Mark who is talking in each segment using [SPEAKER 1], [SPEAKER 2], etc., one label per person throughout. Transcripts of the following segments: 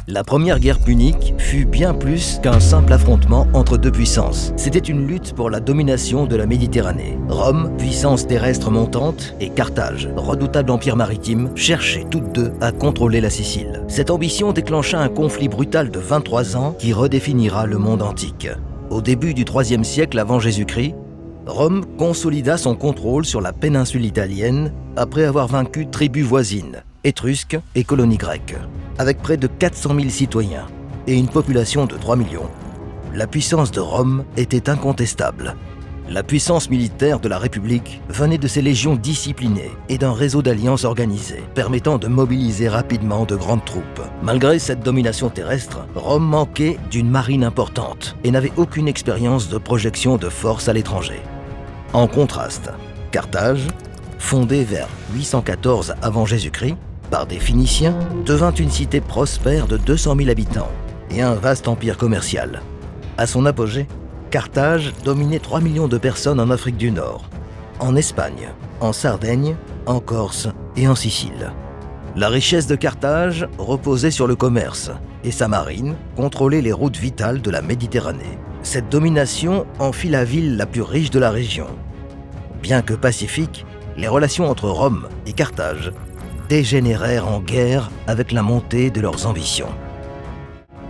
[SPEAKER 1] La première guerre punique fut bien plus qu'un simple affrontement entre deux puissances. C'était une lutte pour la domination de la Méditerranée. Rome, puissance terrestre montante, et Carthage, redoutable empire maritime, cherchaient toutes deux à contrôler la Sicile. Cette ambition déclencha un conflit brutal de 23 ans qui redéfinira le monde antique. Au début du IIIe siècle avant Jésus-Christ, Rome consolida son contrôle sur la péninsule italienne après avoir vaincu tribus voisines, étrusques et colonies grecques. Avec près de 400 000 citoyens et une population de 3 millions, la puissance de Rome était incontestable. La puissance militaire de la République venait de ses légions disciplinées et d'un réseau d'alliances organisées, permettant de mobiliser rapidement de grandes troupes. Malgré cette domination terrestre, Rome manquait d'une marine importante et n'avait aucune expérience de projection de force à l'étranger. En contraste, Carthage, fondée vers 814 avant Jésus-Christ, par des Phéniciens, devint une cité prospère de 200 000 habitants et un vaste empire commercial. À son apogée, Carthage dominait 3 millions de personnes en Afrique du Nord, en Espagne, en Sardaigne, en Corse et en Sicile. La richesse de Carthage reposait sur le commerce et sa marine contrôlait les routes vitales de la Méditerranée. Cette domination en fit la ville la plus riche de la région. Bien que pacifiques, les relations entre Rome et Carthage dégénérèrent en guerre avec la montée de leurs ambitions.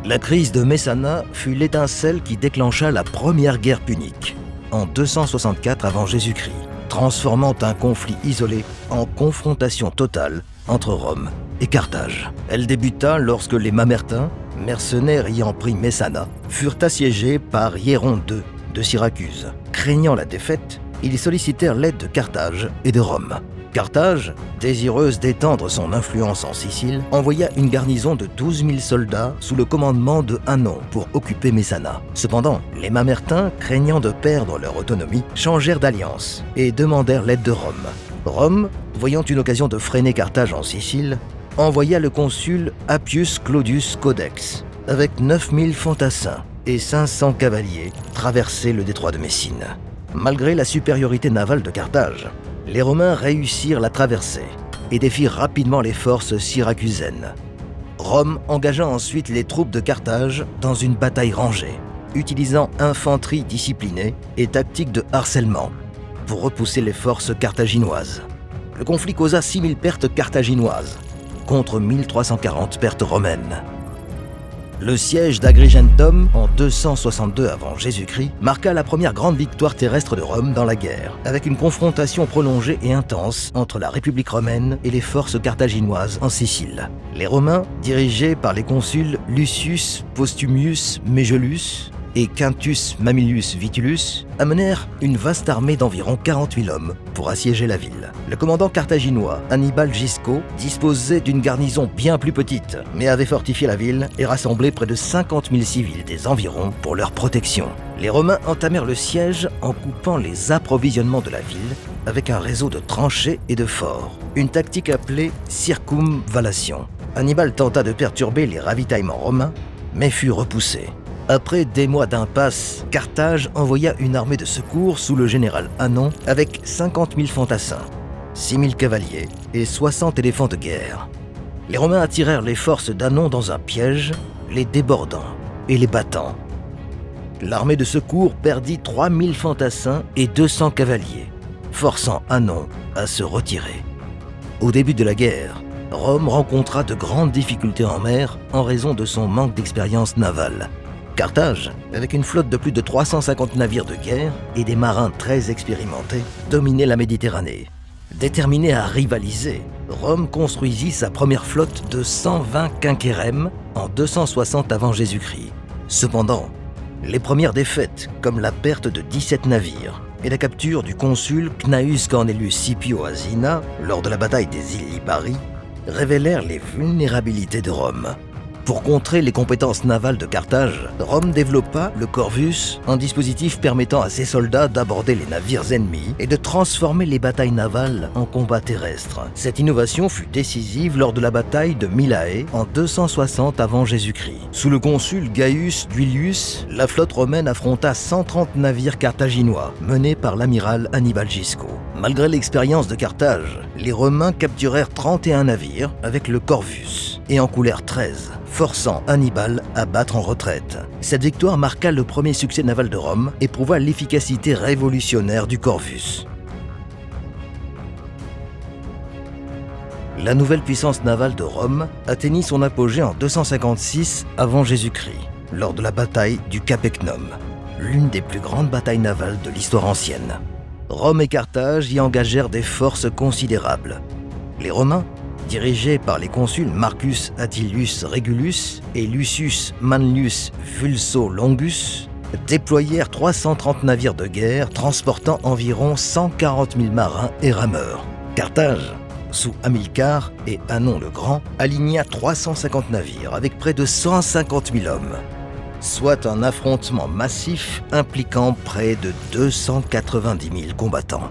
[SPEAKER 1] La crise de Messana fut l'étincelle qui déclencha la première guerre punique, en 264 avant Jésus-Christ, transformant un conflit isolé en confrontation totale entre Rome et Carthage. Elle débuta lorsque les Mamertins, mercenaires ayant pris Messana, furent assiégés par Hiéron II de Syracuse. Craignant la défaite, ils sollicitèrent l'aide de Carthage et de Rome. Carthage, désireuse d'étendre son influence en Sicile, envoya une garnison de 12 000 soldats sous le commandement de Hannon pour occuper Messana. Cependant, les Mamertins, craignant de perdre leur autonomie, changèrent d'alliance et demandèrent l'aide de Rome. Rome, voyant une occasion de freiner Carthage en Sicile, envoya le consul Appius Claudius Codex, avec 9 000 fantassins et 500 cavaliers, traverser le détroit de Messine. Malgré la supériorité navale de Carthage, les Romains réussirent la traversée et défirent rapidement les forces syracusaines. Rome engagea ensuite les troupes de Carthage dans une bataille rangée, utilisant infanterie disciplinée et tactique de harcèlement pour repousser les forces carthaginoises. Le conflit causa 6 000 pertes carthaginoises contre 1340 pertes romaines. Le siège d'Agrigentum, en 262 avant Jésus-Christ, marqua la première grande victoire terrestre de Rome dans la guerre, avec une confrontation prolongée et intense entre la République romaine et les forces carthaginoises en Sicile. Les Romains, dirigés par les consuls Lucius Postumius Megellus et Quintus Mamilius Vitulus, amenèrent une vaste armée d'environ 40 000 hommes pour assiéger la ville. Le commandant carthaginois Hannibal Gisco disposait d'une garnison bien plus petite, mais avait fortifié la ville et rassemblé près de 50 000 civils des environs pour leur protection. Les Romains entamèrent le siège en coupant les approvisionnements de la ville avec un réseau de tranchées et de forts, une tactique appelée circumvallation. Hannibal tenta de perturber les ravitaillements romains, mais fut repoussé. Après des mois d'impasse, Carthage envoya une armée de secours sous le général Hannon avec 50 000 fantassins, 6 000 cavaliers et 60 éléphants de guerre. Les Romains attirèrent les forces d'Hannon dans un piège, les débordant et les battant. L'armée de secours perdit 3 000 fantassins et 200 cavaliers, forçant Hannon à se retirer. Au début de la guerre, Rome rencontra de grandes difficultés en mer en raison de son manque d'expérience navale. Carthage, avec une flotte de plus de 350 navires de guerre et des marins très expérimentés, dominait la Méditerranée. Déterminé à rivaliser, Rome construisit sa première flotte de 120 quinquérèmes en 260 avant Jésus-Christ. Cependant, les premières défaites, comme la perte de 17 navires et la capture du consul Cnaeus Cornelius Scipio Asina lors de la bataille des îles Lipari, révélèrent les vulnérabilités de Rome. Pour contrer les compétences navales de Carthage, Rome développa le Corvus, un dispositif permettant à ses soldats d'aborder les navires ennemis et de transformer les batailles navales en combats terrestres. Cette innovation fut décisive lors de la bataille de Mylae en 260 avant Jésus-Christ. Sous le consul Gaius Duilius, la flotte romaine affronta 130 navires carthaginois menés par l'amiral Hannibal Gisco. Malgré l'expérience de Carthage, les Romains capturèrent 31 navires avec le Corvus et en coulèrent 13, forçant Hannibal à battre en retraite. Cette victoire marqua le premier succès naval de Rome et prouva l'efficacité révolutionnaire du Corvus. La nouvelle puissance navale de Rome atteignit son apogée en 256 avant Jésus-Christ, lors de la bataille du Cap Ecnum, l'une des plus grandes batailles navales de l'histoire ancienne. Rome et Carthage y engagèrent des forces considérables. Les Romains, dirigés par les consuls Marcus Atilius Regulus et Lucius Manlius Vulso Longus, déployèrent 330 navires de guerre transportant environ 140 000 marins et rameurs. Carthage, sous Hamilcar et Hannon le Grand, aligna 350 navires avec près de 150 000 hommes, soit un affrontement massif impliquant près de 290 000 combattants.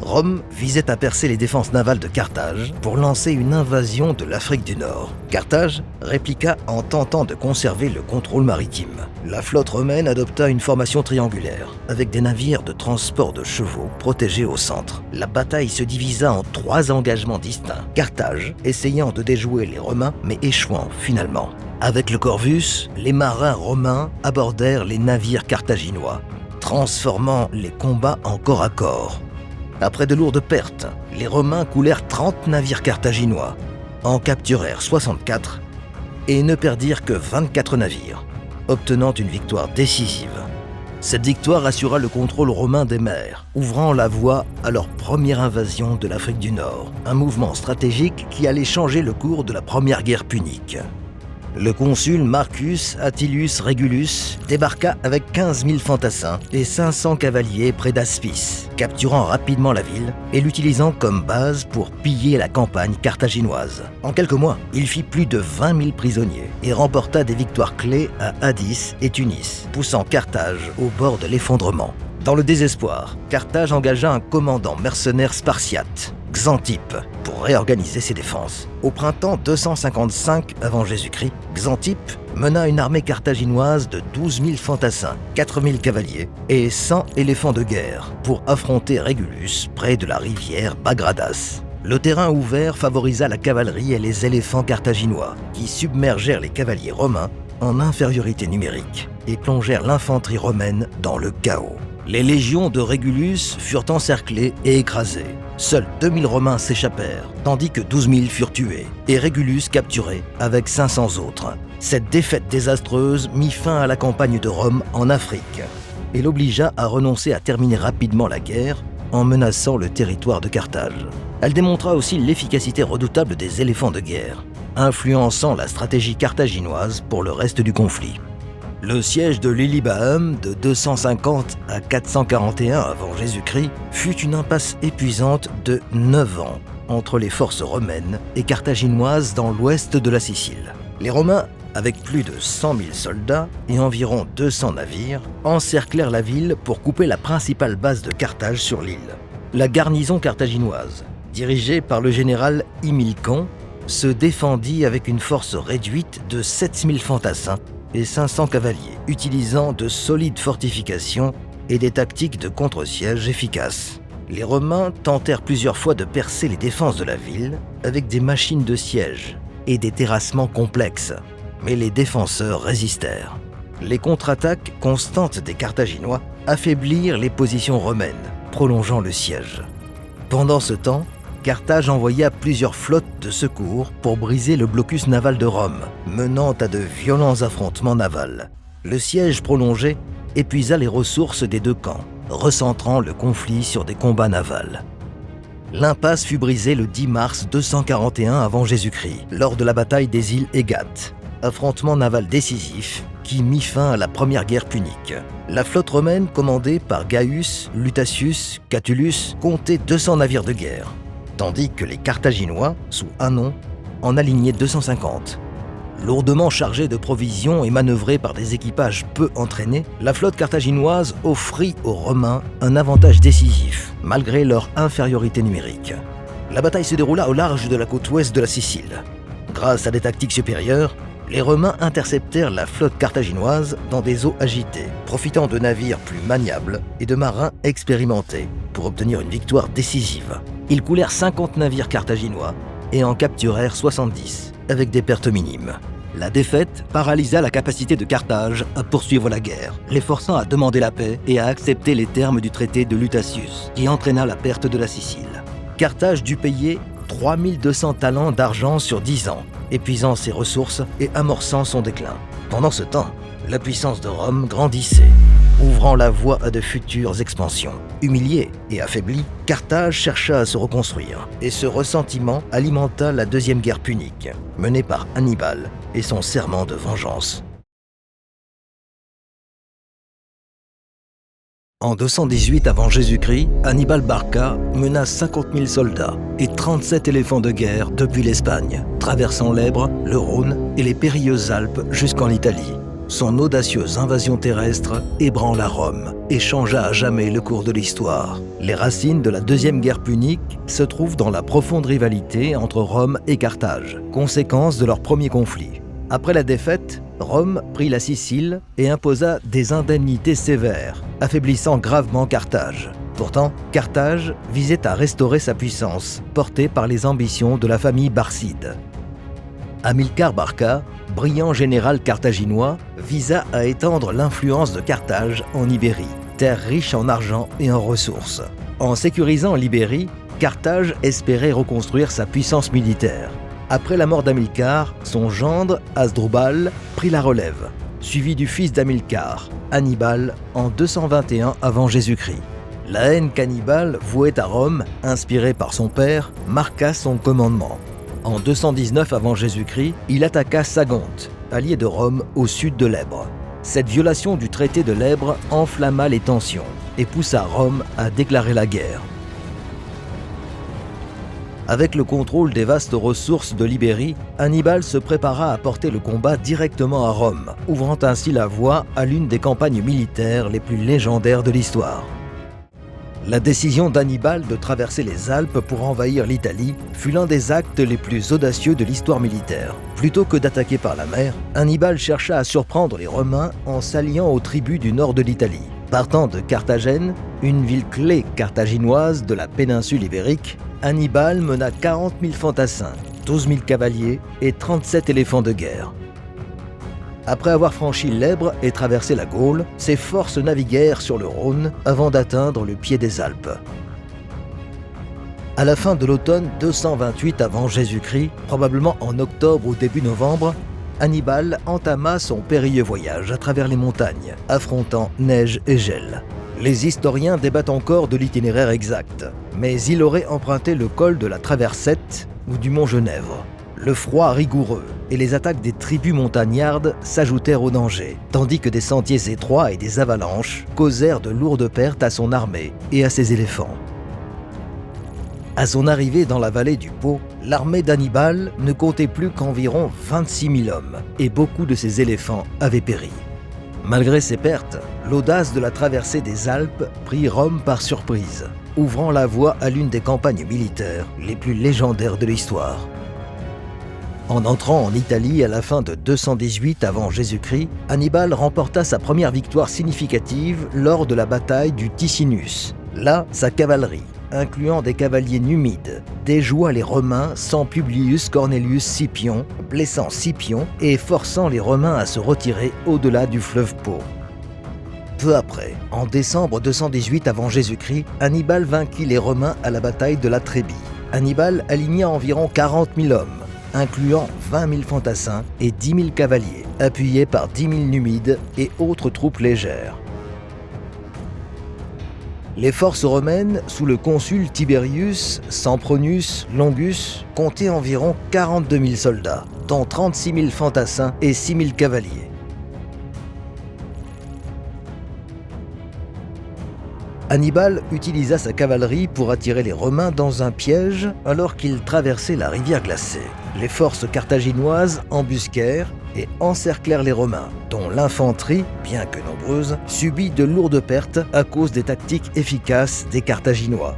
[SPEAKER 1] Rome visait à percer les défenses navales de Carthage pour lancer une invasion de l'Afrique du Nord. Carthage répliqua en tentant de conserver le contrôle maritime. La flotte romaine adopta une formation triangulaire, avec des navires de transport de chevaux protégés au centre. La bataille se divisa en 3 engagements distincts, Carthage essayant de déjouer les Romains, mais échouant finalement. Avec le Corvus, les marins romains abordèrent les navires carthaginois, transformant les combats en corps à corps. Après de lourdes pertes, les Romains coulèrent 30 navires carthaginois, en capturèrent 64 et ne perdirent que 24 navires, obtenant une victoire décisive. Cette victoire assura le contrôle romain des mers, ouvrant la voie à leur première invasion de l'Afrique du Nord, un mouvement stratégique qui allait changer le cours de la première guerre punique. Le consul Marcus Atilius Regulus débarqua avec 15 000 fantassins et 500 cavaliers près d'Aspis, capturant rapidement la ville et l'utilisant comme base pour piller la campagne carthaginoise. En quelques mois, il fit plus de 20 000 prisonniers et remporta des victoires clés à Addis et Tunis, poussant Carthage au bord de l'effondrement. Dans le désespoir, Carthage engagea un commandant mercenaire spartiate, Xanthippe, pour réorganiser ses défenses. Au printemps 255 avant Jésus-Christ, Xanthippe mena une armée carthaginoise de 12 000 fantassins, 4 000 cavaliers et 100 éléphants de guerre pour affronter Régulus près de la rivière Bagradas. Le terrain ouvert favorisa la cavalerie et les éléphants carthaginois, qui submergèrent les cavaliers romains en infériorité numérique et plongèrent l'infanterie romaine dans le chaos. Les légions de Régulus furent encerclées et écrasées. Seuls 2000 Romains s'échappèrent, tandis que 12 000 furent tués, et Régulus capturé avec 500 autres. Cette défaite désastreuse mit fin à la campagne de Rome en Afrique et l'obligea à renoncer à terminer rapidement la guerre en menaçant le territoire de Carthage. Elle démontra aussi l'efficacité redoutable des éléphants de guerre, influençant la stratégie carthaginoise pour le reste du conflit. Le siège de Lilybaeum de 250 à 441 avant Jésus-Christ fut une impasse épuisante de 9 ans entre les forces romaines et carthaginoises dans l'ouest de la Sicile. Les Romains, avec plus de 100 000 soldats et environ 200 navires, encerclèrent la ville pour couper la principale base de Carthage sur l'île. La garnison carthaginoise, dirigée par le général Himilcon, se défendit avec une force réduite de 7 000 fantassins et 500 cavaliers, utilisant de solides fortifications et des tactiques de contre-siège efficaces. Les Romains tentèrent plusieurs fois de percer les défenses de la ville avec des machines de siège et des terrassements complexes, mais les défenseurs résistèrent. Les contre-attaques constantes des Carthaginois affaiblirent les positions romaines, prolongeant le siège. Pendant ce temps, Carthage envoya plusieurs flottes de secours pour briser le blocus naval de Rome, menant à de violents affrontements navals. Le siège prolongé épuisa les ressources des deux camps, recentrant le conflit sur des combats navals. L'impasse fut brisée le 10 mars 241 avant Jésus-Christ, lors de la bataille des îles Égates, affrontement naval décisif qui mit fin à la première guerre punique. La flotte romaine, commandée par Gaius Lutatius Catulus, comptait 200 navires de guerre, tandis que les Carthaginois, sous Hannon, en alignaient 250. Lourdement chargée de provisions et manœuvrée par des équipages peu entraînés, la flotte carthaginoise offrit aux Romains un avantage décisif, malgré leur infériorité numérique. La bataille se déroula au large de la côte ouest de la Sicile. Grâce à des tactiques supérieures, les Romains interceptèrent la flotte carthaginoise dans des eaux agitées, profitant de navires plus maniables et de marins expérimentés pour obtenir une victoire décisive. Ils coulèrent 50 navires carthaginois et en capturèrent 70, avec des pertes minimes. La défaite paralysa la capacité de Carthage à poursuivre la guerre, les forçant à demander la paix et à accepter les termes du traité de Lutacius, qui entraîna la perte de la Sicile. Carthage dut payer 3200 talents d'argent sur 10 ans, épuisant ses ressources et amorçant son déclin. Pendant ce temps, la puissance de Rome grandissait, ouvrant la voie à de futures expansions. Humilié et affaibli, Carthage chercha à se reconstruire, et ce ressentiment alimenta la deuxième guerre punique, menée par Hannibal et son serment de vengeance. En 218 avant Jésus-Christ, Hannibal Barca mena 50 000 soldats et 37 éléphants de guerre depuis l'Espagne, traversant l'Èbre, le Rhône et les périlleuses Alpes jusqu'en Italie. Son audacieuse invasion terrestre ébranla Rome et changea à jamais le cours de l'histoire. Les racines de la deuxième guerre punique se trouvent dans la profonde rivalité entre Rome et Carthage, conséquence de leur premier conflit. Après la défaite, Rome prit la Sicile et imposa des indemnités sévères, affaiblissant gravement Carthage. Pourtant, Carthage visait à restaurer sa puissance, portée par les ambitions de la famille Barcide. Hamilcar Barca, brillant général carthaginois, visa à étendre l'influence de Carthage en Ibérie, terre riche en argent et en ressources. En sécurisant l'Ibérie, Carthage espérait reconstruire sa puissance militaire. Après la mort d'Hamilcar, son gendre, Hasdrubal, prit la relève, suivi du fils d'Hamilcar, Hannibal, en 221 avant Jésus-Christ. La haine qu'Hannibal vouait à Rome, inspirée par son père, marqua son commandement. En 219 avant Jésus-Christ, il attaqua Sagonte, allié de Rome au sud de l'Èbre. Cette violation du traité de l'Èbre enflamma les tensions et poussa Rome à déclarer la guerre. Avec le contrôle des vastes ressources de l'Ibérie, Hannibal se prépara à porter le combat directement à Rome, ouvrant ainsi la voie à l'une des campagnes militaires les plus légendaires de l'histoire. La décision d'Hannibal de traverser les Alpes pour envahir l'Italie fut l'un des actes les plus audacieux de l'histoire militaire. Plutôt que d'attaquer par la mer, Hannibal chercha à surprendre les Romains en s'alliant aux tribus du nord de l'Italie. Partant de Carthagène, une ville clé carthaginoise de la péninsule ibérique, Hannibal mena 40 000 fantassins, 12 000 cavaliers et 37 éléphants de guerre. Après avoir franchi l'Èbre et traversé la Gaule, ses forces naviguèrent sur le Rhône avant d'atteindre le pied des Alpes. À la fin de l'automne 228 avant Jésus-Christ, probablement en octobre ou début novembre, Hannibal entama son périlleux voyage à travers les montagnes, affrontant neige et gel. Les historiens débattent encore de l'itinéraire exact, mais il aurait emprunté le col de la Traversette ou du mont Genèvre. Le froid rigoureux et les attaques des tribus montagnardes s'ajoutèrent au danger, tandis que des sentiers étroits et des avalanches causèrent de lourdes pertes à son armée et à ses éléphants. À son arrivée dans la vallée du Pô, l'armée d'Hannibal ne comptait plus qu'environ 26 000 hommes et beaucoup de ses éléphants avaient péri. Malgré ces pertes, l'audace de la traversée des Alpes prit Rome par surprise, ouvrant la voie à l'une des campagnes militaires les plus légendaires de l'histoire. En entrant en Italie à la fin de 218 avant Jésus-Christ, Hannibal remporta sa première victoire significative lors de la bataille du Ticinus. Là, sa cavalerie, incluant des cavaliers numides, déjoua les Romains sans Publius Cornelius Scipion, blessant Scipion et forçant les Romains à se retirer au-delà du fleuve Pô. Peu après, en décembre 218 avant Jésus-Christ, Hannibal vainquit les Romains à la bataille de la Trébie. Hannibal aligna environ 40 000 hommes, incluant 20 000 fantassins et 10 000 cavaliers, appuyés par 10 000 numides et autres troupes légères. Les forces romaines, sous le consul Tiberius Sempronius Longus, comptaient environ 42 000 soldats, dont 36 000 fantassins et 6 000 cavaliers. Hannibal utilisa sa cavalerie pour attirer les Romains dans un piège alors qu'ils traversaient la rivière glacée. Les forces carthaginoises embusquèrent et encerclèrent les Romains, dont l'infanterie, bien que nombreuse, subit de lourdes pertes à cause des tactiques efficaces des Carthaginois.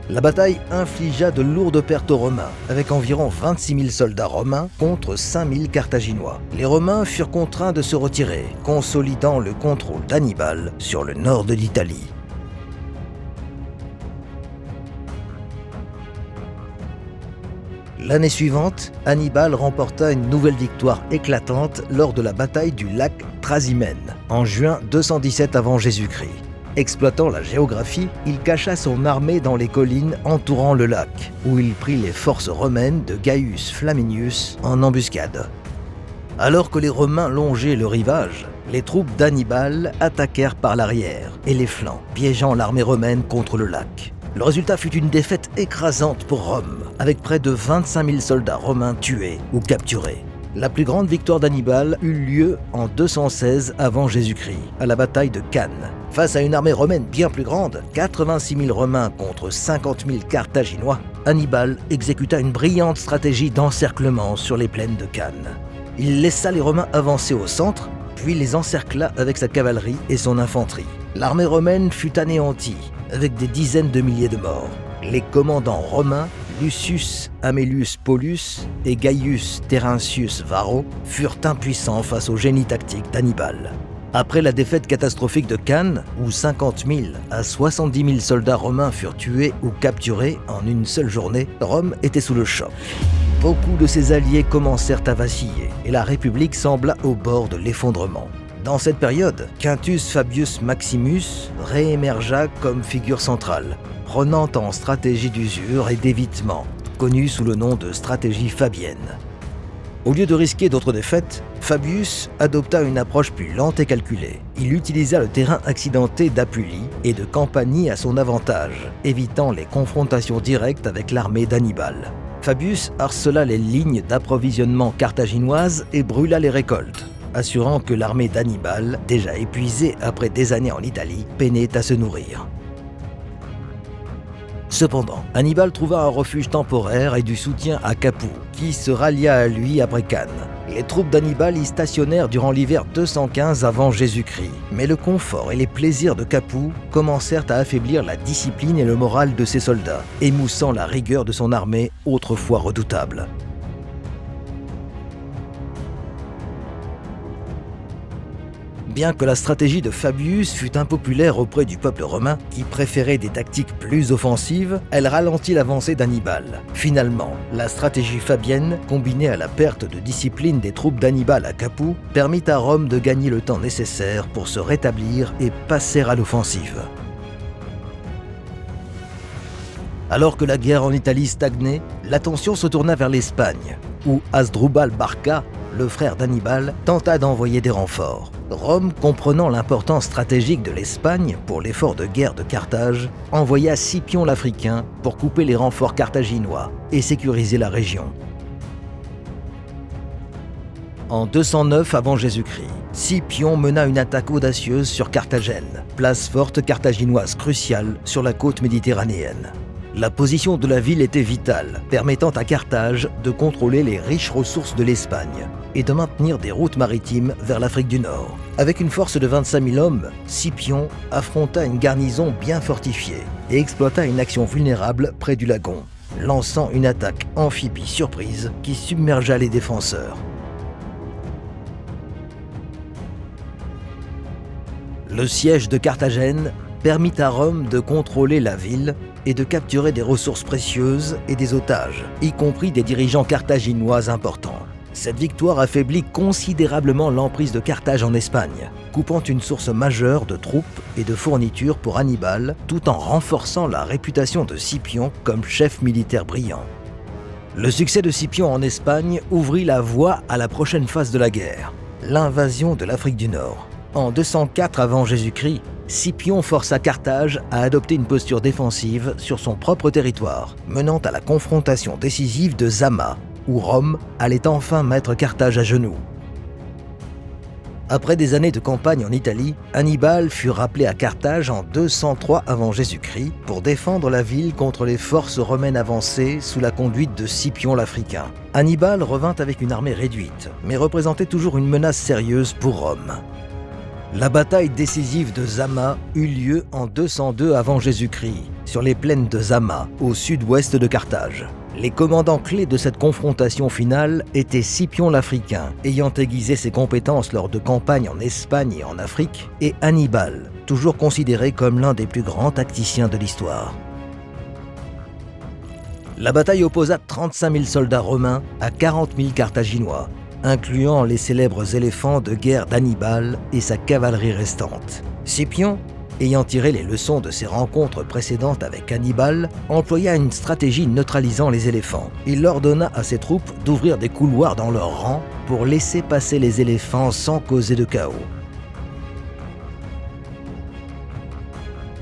[SPEAKER 1] La bataille infligea de lourdes pertes aux Romains, avec environ 26 000 soldats romains contre 5 000 Carthaginois. Les Romains furent contraints de se retirer, consolidant le contrôle d'Hannibal sur le nord de l'Italie. L'année suivante, Hannibal remporta une nouvelle victoire éclatante lors de la bataille du lac Trasimène, en juin 217 avant Jésus-Christ. Exploitant la géographie, il cacha son armée dans les collines entourant le lac, où il prit les forces romaines de Gaius Flaminius en embuscade. Alors que les Romains longeaient le rivage, les troupes d'Hannibal attaquèrent par l'arrière et les flancs, piégeant l'armée romaine contre le lac. Le résultat fut une défaite écrasante pour Rome, avec près de 25 000 soldats romains tués ou capturés. La plus grande victoire d'Hannibal eut lieu en 216 avant Jésus-Christ, à la bataille de Cannes. Face à une armée romaine bien plus grande, 86 000 Romains contre 50 000 Carthaginois, Hannibal exécuta une brillante stratégie d'encerclement sur les plaines de Cannes. Il laissa les Romains avancer au centre, puis les encercla avec sa cavalerie et son infanterie. L'armée romaine fut anéantie, avec des dizaines de milliers de morts. Les commandants romains, Lucius Amelius Paulus et Gaius Terentius Varro, furent impuissants face au génie tactique d'Hannibal. Après la défaite catastrophique de Cannes, où 50 000 à 70 000 soldats romains furent tués ou capturés en une seule journée, Rome était sous le choc. Beaucoup de ses alliés commencèrent à vaciller et la République sembla au bord de l'effondrement. Dans cette période, Quintus Fabius Maximus réémergea comme figure centrale, prenant en stratégie d'usure et d'évitement, connue sous le nom de stratégie fabienne. Au lieu de risquer d'autres défaites, Fabius adopta une approche plus lente et calculée. Il utilisa le terrain accidenté d'Apulie et de Campanie à son avantage, évitant les confrontations directes avec l'armée d'Hannibal. Fabius harcela les lignes d'approvisionnement carthaginoises et brûla les récoltes, assurant que l'armée d'Hannibal, déjà épuisée après des années en Italie, peinait à se nourrir. Cependant, Hannibal trouva un refuge temporaire et du soutien à Capoue, qui se rallia à lui après Cannes. Les troupes d'Hannibal y stationnèrent durant l'hiver 215 avant Jésus-Christ, mais le confort et les plaisirs de Capoue commencèrent à affaiblir la discipline et le moral de ses soldats, émoussant la rigueur de son armée autrefois redoutable. Bien que la stratégie de Fabius fût impopulaire auprès du peuple romain, qui préférait des tactiques plus offensives, elle ralentit l'avancée d'Hannibal. Finalement, la stratégie fabienne, combinée à la perte de discipline des troupes d'Hannibal à Capoue, permit à Rome de gagner le temps nécessaire pour se rétablir et passer à l'offensive. Alors que la guerre en Italie stagnait, l'attention se tourna vers l'Espagne, où Hasdrubal Barca, le frère d'Hannibal, tenta d'envoyer des renforts. Rome, comprenant l'importance stratégique de l'Espagne pour l'effort de guerre de Carthage, envoya Scipion l'Africain pour couper les renforts carthaginois et sécuriser la région. En 209 avant Jésus-Christ, Scipion mena une attaque audacieuse sur Carthagène, place forte carthaginoise cruciale sur la côte méditerranéenne. La position de la ville était vitale, permettant à Carthage de contrôler les riches ressources de l'Espagne et de maintenir des routes maritimes vers l'Afrique du Nord. Avec une force de 25 000 hommes, Scipion affronta une garnison bien fortifiée et exploita une action vulnérable près du lagon, lançant une attaque amphibie surprise qui submergea les défenseurs. Le siège de Carthagène permit à Rome de contrôler la ville et de capturer des ressources précieuses et des otages, y compris des dirigeants carthaginois importants. Cette victoire affaiblit considérablement l'emprise de Carthage en Espagne, coupant une source majeure de troupes et de fournitures pour Hannibal, tout en renforçant la réputation de Scipion comme chef militaire brillant. Le succès de Scipion en Espagne ouvrit la voie à la prochaine phase de la guerre, l'invasion de l'Afrique du Nord. En 204 avant Jésus-Christ, Scipion força Carthage à adopter une posture défensive sur son propre territoire, menant à la confrontation décisive de Zama, où Rome allait enfin mettre Carthage à genoux. Après des années de campagne en Italie, Hannibal fut rappelé à Carthage en 203 avant Jésus-Christ pour défendre la ville contre les forces romaines avancées sous la conduite de Scipion l'Africain. Hannibal revint avec une armée réduite, mais représentait toujours une menace sérieuse pour Rome. La bataille décisive de Zama eut lieu en 202 avant Jésus-Christ, sur les plaines de Zama, au sud-ouest de Carthage. Les commandants clés de cette confrontation finale étaient Scipion l'Africain, ayant aiguisé ses compétences lors de campagnes en Espagne et en Afrique, et Hannibal, toujours considéré comme l'un des plus grands tacticiens de l'histoire. La bataille opposa 35 000 soldats romains à 40 000 carthaginois, incluant les célèbres éléphants de guerre d'Hannibal et sa cavalerie restante. Scipion, ayant tiré les leçons de ses rencontres précédentes avec Hannibal, employa une stratégie neutralisant les éléphants. Il ordonna à ses troupes d'ouvrir des couloirs dans leurs rangs pour laisser passer les éléphants sans causer de chaos.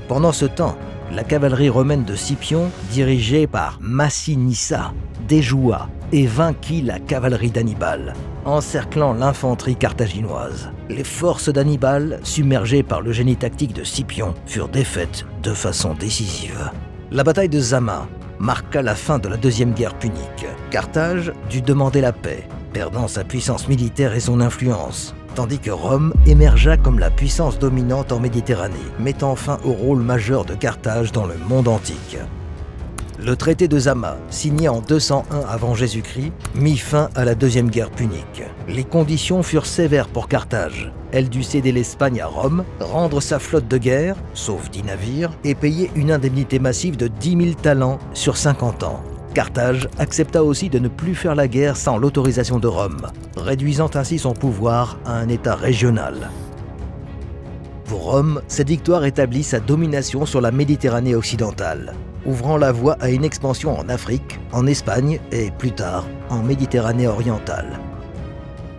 [SPEAKER 1] Pendant ce temps, la cavalerie romaine de Scipion, dirigée par Massinissa, déjoua et vainquit la cavalerie d'Hannibal, encerclant l'infanterie carthaginoise. Les forces d'Hannibal, submergées par le génie tactique de Scipion, furent défaites de façon décisive. La bataille de Zama marqua la fin de la deuxième guerre punique. Carthage dut demander la paix, perdant sa puissance militaire et son influence, tandis que Rome émergea comme la puissance dominante en Méditerranée, mettant fin au rôle majeur de Carthage dans le monde antique. Le traité de Zama, signé en 201 avant Jésus-Christ, mit fin à la deuxième guerre punique. Les conditions furent sévères pour Carthage. Elle dut céder l'Espagne à Rome, rendre sa flotte de guerre, sauf 10 navires, et payer une indemnité massive de 10 000 talents sur 50 ans. Carthage accepta aussi de ne plus faire la guerre sans l'autorisation de Rome, réduisant ainsi son pouvoir à un État régional. Pour Rome, cette victoire établit sa domination sur la Méditerranée occidentale, ouvrant la voie à une expansion en Afrique, en Espagne et, plus tard, en Méditerranée orientale.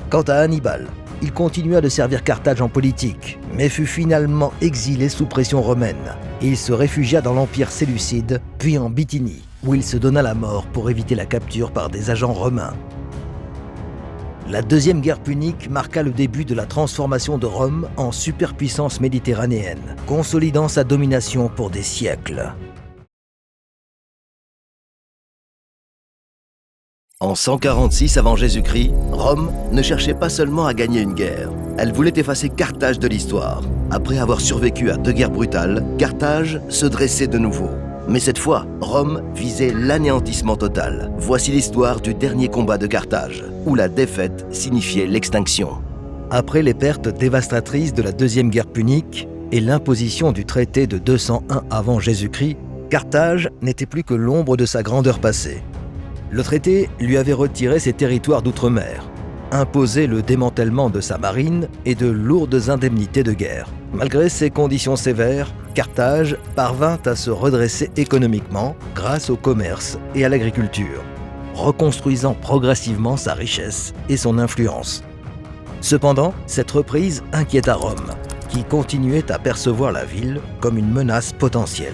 [SPEAKER 1] Quant à Hannibal, il continua de servir Carthage en politique, mais fut finalement exilé sous pression romaine. Il se réfugia dans l'Empire séleucide, puis en Bithynie, où il se donna la mort pour éviter la capture par des agents romains. La deuxième guerre punique marqua le début de la transformation de Rome en superpuissance méditerranéenne, consolidant sa domination pour des siècles.
[SPEAKER 2] En 146 avant Jésus-Christ, Rome ne cherchait pas seulement à gagner une guerre, elle voulait effacer Carthage de l'histoire. Après avoir survécu à 2 guerres brutales, Carthage se dressait de nouveau. Mais cette fois, Rome visait l'anéantissement total. Voici l'histoire du dernier combat de Carthage, où la défaite signifiait l'extinction.
[SPEAKER 1] Après les pertes dévastatrices de la deuxième guerre punique et l'imposition du traité de 201 avant Jésus-Christ, Carthage n'était plus que l'ombre de sa grandeur passée. Le traité lui avait retiré ses territoires d'outre-mer, imposé le démantèlement de sa marine et de lourdes indemnités de guerre. Malgré ces conditions sévères, Carthage parvint à se redresser économiquement grâce au commerce et à l'agriculture, reconstruisant progressivement sa richesse et son influence. Cependant, cette reprise inquiéta Rome, qui continuait à percevoir la ville comme une menace potentielle.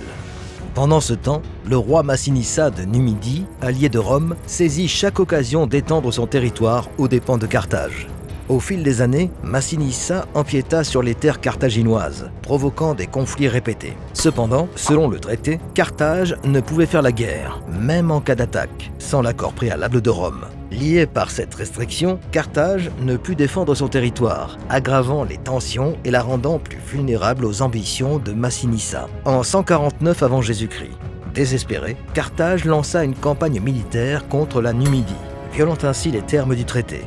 [SPEAKER 1] Pendant ce temps, le roi Massinissa de Numidie, allié de Rome, saisit chaque occasion d'étendre son territoire aux dépens de Carthage. Au fil des années, Massinissa empiéta sur les terres carthaginoises, provoquant des conflits répétés. Cependant, selon le traité, Carthage ne pouvait faire la guerre, même en cas d'attaque, sans l'accord préalable de Rome. Lié par cette restriction, Carthage ne put défendre son territoire, aggravant les tensions et la rendant plus vulnérable aux ambitions de Massinissa. En 149 avant Jésus-Christ, désespéré, Carthage lança une campagne militaire contre la Numidie, violant ainsi les termes du traité.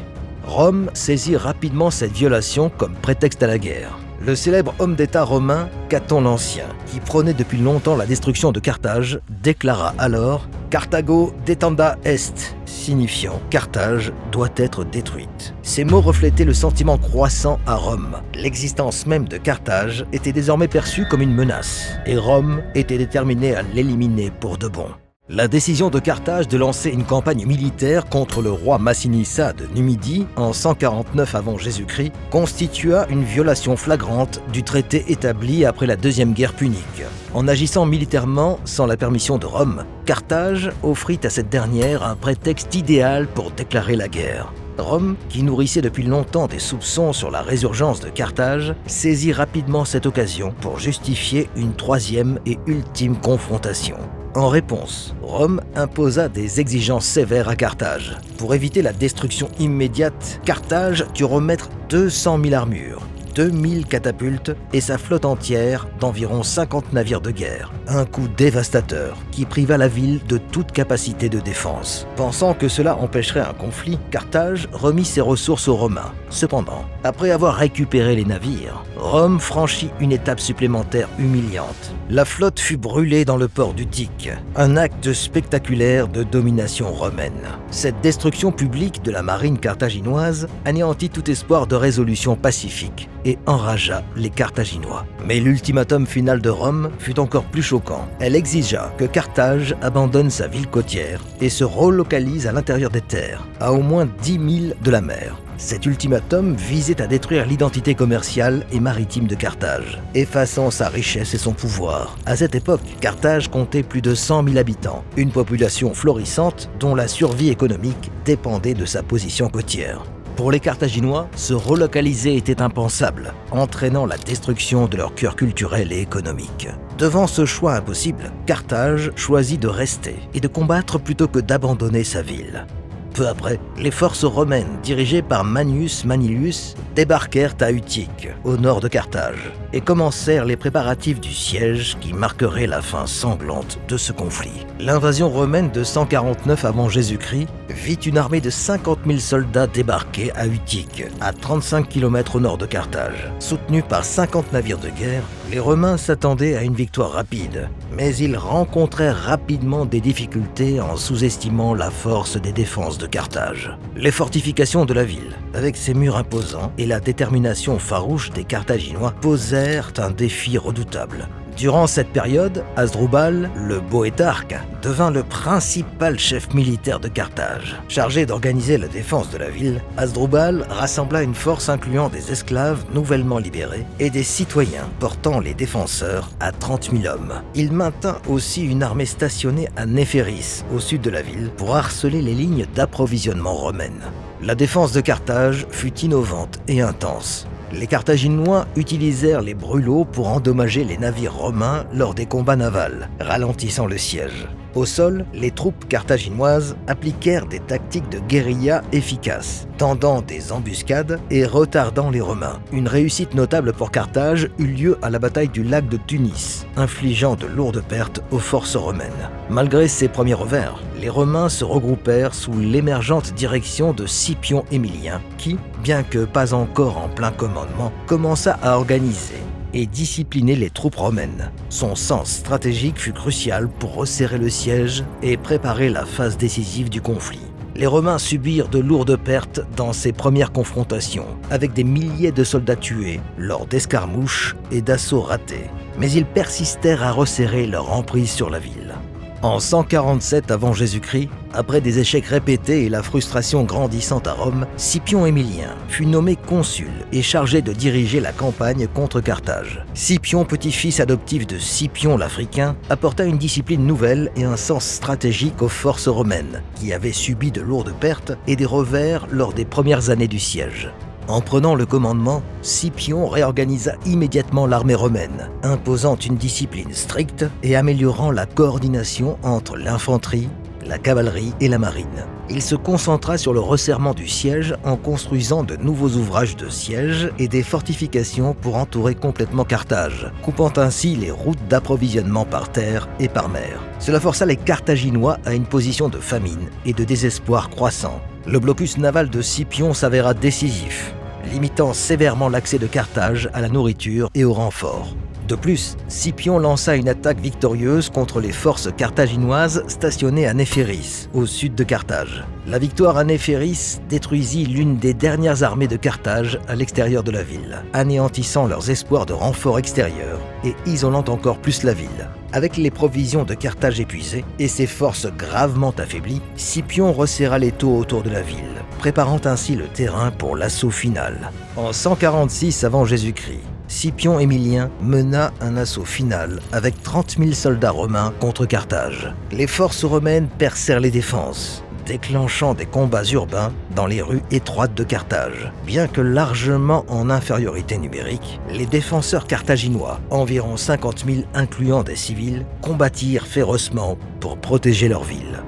[SPEAKER 1] Rome saisit rapidement cette violation comme prétexte à la guerre. Le célèbre homme d'État romain, Caton l'Ancien, qui prônait depuis longtemps la destruction de Carthage, déclara alors « Carthago detenda est », signifiant « Carthage doit être détruite ». Ces mots reflétaient le sentiment croissant à Rome. L'existence même de Carthage était désormais perçue comme une menace, et Rome était déterminée à l'éliminer pour de bon. La décision de Carthage de lancer une campagne militaire contre le roi Massinissa de Numidie en 149 avant Jésus-Christ constitua une violation flagrante du traité établi après la deuxième guerre punique. En agissant militairement sans la permission de Rome, Carthage offrit à cette dernière un prétexte idéal pour déclarer la guerre. Rome, qui nourrissait depuis longtemps des soupçons sur la résurgence de Carthage, saisit rapidement cette occasion pour justifier une troisième et ultime confrontation. En réponse, Rome imposa des exigences sévères à Carthage. Pour éviter la destruction immédiate, Carthage dut remettre 200 000 armures, 2000 catapultes et sa flotte entière d'environ 50 navires de guerre. Un coup dévastateur qui priva la ville de toute capacité de défense. Pensant que cela empêcherait un conflit, Carthage remit ses ressources aux Romains. Cependant, après avoir récupéré les navires, Rome franchit une étape supplémentaire humiliante. La flotte fut brûlée dans le port d'Utique, un acte spectaculaire de domination romaine. Cette destruction publique de la marine carthaginoise anéantit tout espoir de résolution pacifique et enragea les Carthaginois. Mais l'ultimatum final de Rome fut encore plus choquant. Elle exigea que Carthage abandonne sa ville côtière et se relocalise à l'intérieur des terres, à au moins 10 000 de la mer. Cet ultimatum visait à détruire l'identité commerciale et maritime de Carthage, effaçant sa richesse et son pouvoir. À cette époque, Carthage comptait plus de 100 000 habitants, une population florissante dont la survie économique dépendait de sa position côtière. Pour les Carthaginois, se relocaliser était impensable, entraînant la destruction de leur cœur culturel et économique. Devant ce choix impossible, Carthage choisit de rester et de combattre plutôt que d'abandonner sa ville. Peu après, les forces romaines dirigées par Manius Manilius débarquèrent à Utique, au nord de Carthage, et commencèrent les préparatifs du siège qui marquerait la fin sanglante de ce conflit. L'invasion romaine de 149 avant Jésus-Christ vit une armée de 50 000 soldats débarquer à Utique, à 35 km au nord de Carthage. Soutenus par 50 navires de guerre, les Romains s'attendaient à une victoire rapide, mais ils rencontrèrent rapidement des difficultés en sous-estimant la force des défenses de Carthage. Les fortifications de la ville, avec ses murs imposants et la détermination farouche des Carthaginois, posèrent un défi redoutable. Durant cette période, Hasdrubal, le Boétarque, devint le principal chef militaire de Carthage. Chargé d'organiser la défense de la ville, Hasdrubal rassembla une force incluant des esclaves nouvellement libérés et des citoyens portant les défenseurs à 30 000 hommes. Il maintint aussi une armée stationnée à Néphéris, au sud de la ville, pour harceler les lignes d'approvisionnement romaines. La défense de Carthage fut innovante et intense. Les Carthaginois utilisèrent les brûlots pour endommager les navires romains lors des combats navals, ralentissant le siège. Au sol, les troupes carthaginoises appliquèrent des tactiques de guérilla efficaces, tendant des embuscades et retardant les Romains. Une réussite notable pour Carthage eut lieu à la bataille du lac de Tunis, infligeant de lourdes pertes aux forces romaines. Malgré ces premiers revers, les Romains se regroupèrent sous l'émergente direction de Scipion Émilien, qui, bien que pas encore en plein commandement, commença à organiser et discipliner les troupes romaines. Son sens stratégique fut crucial pour resserrer le siège et préparer la phase décisive du conflit. Les Romains subirent de lourdes pertes dans ces premières confrontations, avec des milliers de soldats tués lors d'escarmouches et d'assauts ratés. Mais ils persistèrent à resserrer leur emprise sur la ville. En 147 avant Jésus-Christ, après des échecs répétés et la frustration grandissante à Rome, Scipion Émilien fut nommé consul et chargé de diriger la campagne contre Carthage. Scipion, petit-fils adoptif de Scipion l'Africain, apporta une discipline nouvelle et un sens stratégique aux forces romaines, qui avaient subi de lourdes pertes et des revers lors des premières années du siège. En prenant le commandement, Scipion réorganisa immédiatement l'armée romaine, imposant une discipline stricte et améliorant la coordination entre l'infanterie, la cavalerie et la marine. Il se concentra sur le resserrement du siège en construisant de nouveaux ouvrages de siège et des fortifications pour entourer complètement Carthage, coupant ainsi les routes d'approvisionnement par terre et par mer. Cela força les Carthaginois à une position de famine et de désespoir croissant. Le blocus naval de Scipion s'avéra décisif, limitant sévèrement l'accès de Carthage à la nourriture et aux renforts. De plus, Scipion lança une attaque victorieuse contre les forces carthaginoises stationnées à Néphéris, au sud de Carthage. La victoire à Néphéris détruisit l'une des dernières armées de Carthage à l'extérieur de la ville, anéantissant leurs espoirs de renforts extérieurs et isolant encore plus la ville. Avec les provisions de Carthage épuisées et ses forces gravement affaiblies, Scipion resserra l'étau autour de la ville, préparant ainsi le terrain pour l'assaut final. En 146 avant Jésus-Christ, Scipion Émilien mena un assaut final avec 30 000 soldats romains contre Carthage. Les forces romaines percèrent les défenses, déclenchant des combats urbains dans les rues étroites de Carthage. Bien que largement en infériorité numérique, les défenseurs carthaginois, environ 50 000 incluant des civils, combattirent férocement pour protéger leur ville.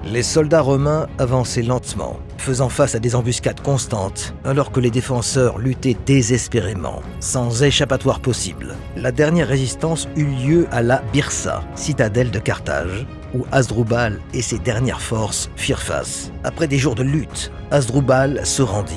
[SPEAKER 1] Les soldats romains avançaient lentement, faisant face à des embuscades constantes, alors que les défenseurs luttaient désespérément, sans échappatoire possible. La dernière résistance eut lieu à la Byrsa, citadelle de Carthage, où Hasdrubal et ses dernières forces firent face. Après des jours de lutte, Hasdrubal se rendit.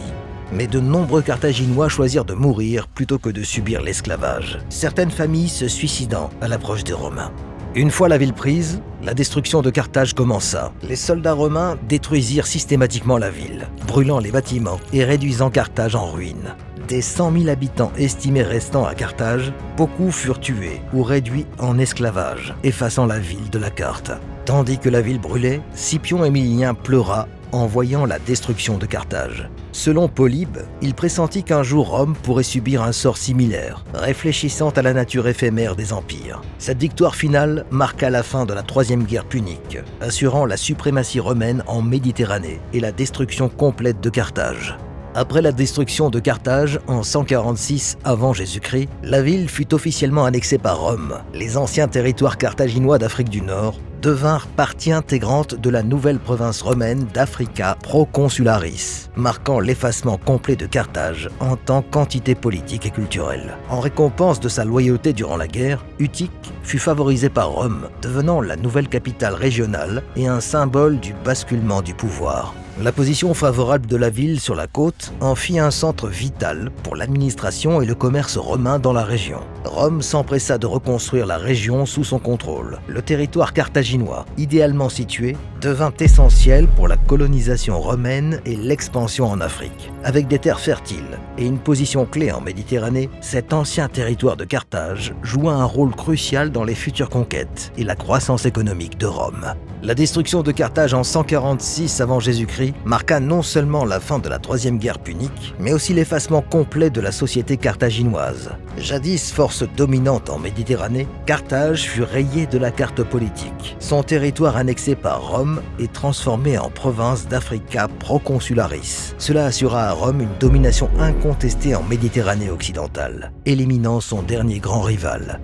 [SPEAKER 1] Mais de nombreux Carthaginois choisirent de mourir plutôt que de subir l'esclavage, certaines familles se suicidant à l'approche des Romains. Une fois la ville prise, la destruction de Carthage commença. Les soldats romains détruisirent systématiquement la ville, brûlant les bâtiments et réduisant Carthage en ruine. Des 100 000 habitants estimés restant à Carthage, beaucoup furent tués ou réduits en esclavage, effaçant la ville de la carte. Tandis que la ville brûlait, Scipion Émilien pleura en voyant la destruction de Carthage. Selon Polybe, il pressentit qu'un jour Rome pourrait subir un sort similaire, réfléchissant à la nature éphémère des empires. Cette victoire finale marqua la fin de la Troisième Guerre punique, assurant la suprématie romaine en Méditerranée et la destruction complète de Carthage. Après la destruction de Carthage en 146 avant Jésus-Christ, la ville fut officiellement annexée par Rome. Les anciens territoires carthaginois d'Afrique du Nord devinrent partie intégrante de la nouvelle province romaine d'Africa Proconsularis, marquant l'effacement complet de Carthage en tant qu'entité politique et culturelle. En récompense de sa loyauté durant la guerre, Utique fut favorisé par Rome, devenant la nouvelle capitale régionale et un symbole du basculement du pouvoir. La position favorable de la ville sur la côte en fit un centre vital pour l'administration et le commerce romain dans la région. Rome s'empressa de reconstruire la région sous son contrôle. Le territoire carthaginois, idéalement situé, devint essentiel pour la colonisation romaine et l'expansion en Afrique. Avec des terres fertiles et une position clé en Méditerranée, cet ancien territoire de Carthage joua un rôle crucial dans les futures conquêtes et la croissance économique de Rome. La destruction de Carthage en 146 avant Jésus-Christ marqua non seulement la fin de la Troisième Guerre punique, mais aussi l'effacement complet de la société carthaginoise. Jadis force dominante en Méditerranée, Carthage fut rayée de la carte politique. Son territoire annexé par Rome est transformé en province d'Africa Proconsularis. Cela assura à Rome une domination incontestée en Méditerranée occidentale, éliminant son dernier grand rival.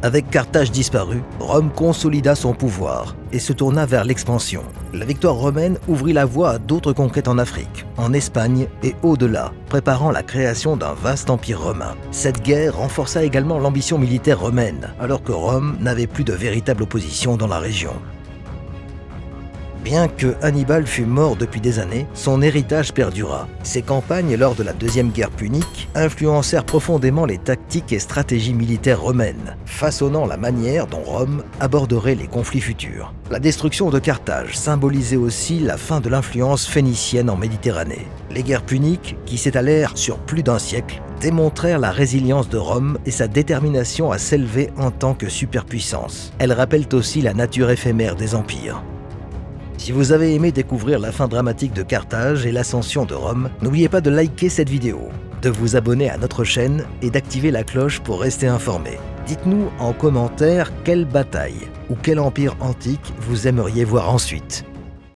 [SPEAKER 1] Avec Carthage disparue, Rome consolida son pouvoir et se tourna vers l'expansion. La victoire romaine ouvrit la voie à d'autres conquêtes en Afrique, en Espagne et au-delà, préparant la création d'un vaste empire romain. Cette guerre renforça également l'ambition militaire romaine, alors que Rome n'avait plus de véritable opposition dans la région. Bien que Hannibal fût mort depuis des années, son héritage perdura. Ses campagnes lors de la Deuxième Guerre punique influencèrent profondément les tactiques et stratégies militaires romaines, façonnant la manière dont Rome aborderait les conflits futurs. La destruction de Carthage symbolisait aussi la fin de l'influence phénicienne en Méditerranée. Les guerres puniques, qui s'étalèrent sur plus d'un siècle, démontrèrent la résilience de Rome et sa détermination à s'élever en tant que superpuissance. Elles rappellent aussi la nature éphémère des empires. Si vous avez aimé découvrir la fin dramatique de Carthage et l'ascension de Rome, n'oubliez pas de liker cette vidéo, de vous abonner à notre chaîne et d'activer la cloche pour rester informé. Dites-nous en commentaire quelle bataille ou quel empire antique vous aimeriez voir ensuite.